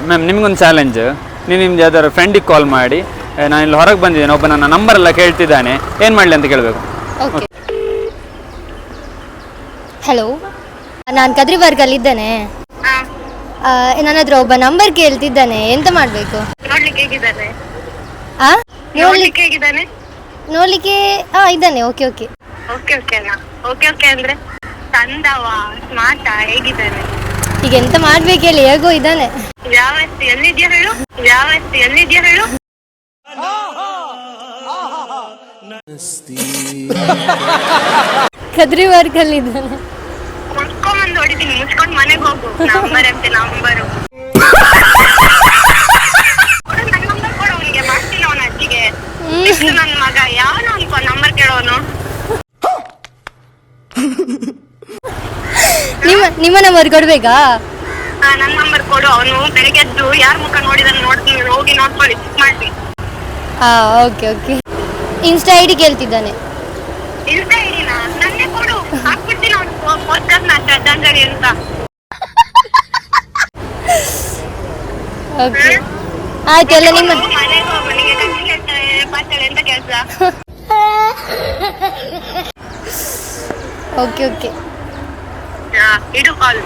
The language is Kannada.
ಮ್ಯಾಮ್ ನಿಮಗೊಂದು ಚಾಲೆಂಜ್. ನೀವು ನಿಮ್ದು ಯಾವ್ದಾದ್ರು ಫ್ರೆಂಡಿಗೆ ಕಾಲ್ ಮಾಡಿ, ನಾನು ಇಲ್ಲಿ ಹೊರಗೆ ಬಂದಿದ್ದೇನೆ, ಒಬ್ಬ ನನ್ನ ನಂಬರ್ ಎಲ್ಲ ಕೇಳ್ತಿದ್ದಾನೆ, ಏನು ಮಾಡಲಿ ಅಂತ ಕೇಳಬೇಕು. ಓಕೆ. ಹಲೋ, ನಾನು ಕದ್ರಿವರ್ಗಲ್ಲಿದ್ದೇನೆ. ನನ್ನ ಹತ್ರ ಒಬ್ಬ ನಂಬರ್ ಕೇಳ್ತಿದ್ದಾನೆ, ಎಂತ ಮಾಡಬೇಕು? ನೋಡ್ಲಿಕ್ಕೆ ಹೇಗಿದ್ದಾನೆ? ನೋಡ್ಲಿಕ್ಕೆ ಹೇಗಿದ್ದಾನೆ? ನೋಡ್ಲಿಕ್ಕೆ ಇದ್ದಾನೆ. ಓಕೆ ಓಕೆ ಓಕೆ ಓಕೆ ಅಲ್ಲ. ಓಕೆ ಓಕೆ ಅಂದ್ರೆ ಚಂದವ, ಸ್ಮಾರ್ಟ, ಹೇಗಿದ್ದಾನೆ? ಈಗ ಎಂತ ಮಾಡ್ಬೇಕು ಹೇಳಿ, ಹೇಗೋ ಇದ್ದಾನೆ. ಯಾವತ್ತು ಎಲ್ಲಿದ್ಯಾ ಹೇಳು? ಯಾವತ್ತು ಎಲ್ಲಿದ್ಯಾ ಹೇಳು? ಕದ್ರಿವರ್ಗಲ್ಲಿದ್ದಾನೆ. ಮುಚ್ಕೊಂಬಂದು ಹೊಡಿತೀನಿ, ಮುಚ್ಕೊಂಡು ಮನೆಗೆ ಹೋಗು. ನಂಬರ್ ಅಂತೆ ನಂಬರು. ನನ್ನ ನಂಬರ್ ಕೊಡು ಅವನಿಗೆ, ಮಾಡ್ತೀನಿ ಅವನ ಅಜ್ಜಿಗೆ. ನನ್ನ ಮಗ ಯಾವನು ಅನ್ಕೋ ನಂಬರ್ ಕೇಳೋನು. ನಿಮ್ಮ ನಂಬರ್ ಕೊಡ್ಬೇಕಾ? ನನ್ನ ನಂಬರ್ ಕೊಡು. ಅವನು ಬೆಳಿಗ್ಗೆ ಎದ್ದು ಯಾರ ಮುಖ ನೋಡಿದಾನೆ ನೋಡ್ತೀನಿ, ಹೋಗಿ ನೋಡ್ಕೊಳ್ಳಿ, ಚೆಕ್ ಮಾಡಿ. Okay okay. ಇನ್ಸ್ಟಾ ಐಡಿ ಕೇಳ್ತಿದ್ದಾನೆ. ಇನ್ಸ್ಟಾ ಐಡಿನಾ? ನನ್ನೇ ಕೊಡು, ಹಾಕ್ಬಿಡ್ತೀನಿ ಅವ್ನು ಪೋಸ್ಟರ್ನ ಶ್ರದ್ಧಾಂಜಲಿ ಅಂತ. ಓಕೆ ಆಯ್ತು. ಎಲ್ಲ ನಿಮ್ಮ ಮನೆಗೆ ಹೋಗು, ನಿನಗೆ ಕಚ್ಚಿ ಕೇಳ್ತಾಳೆ ಪಾತಾಳೆ ಅಂತ ಕೆಲಸ. ಓಕೆ ಓಕೆ ಇಡು ಕಾಲ್.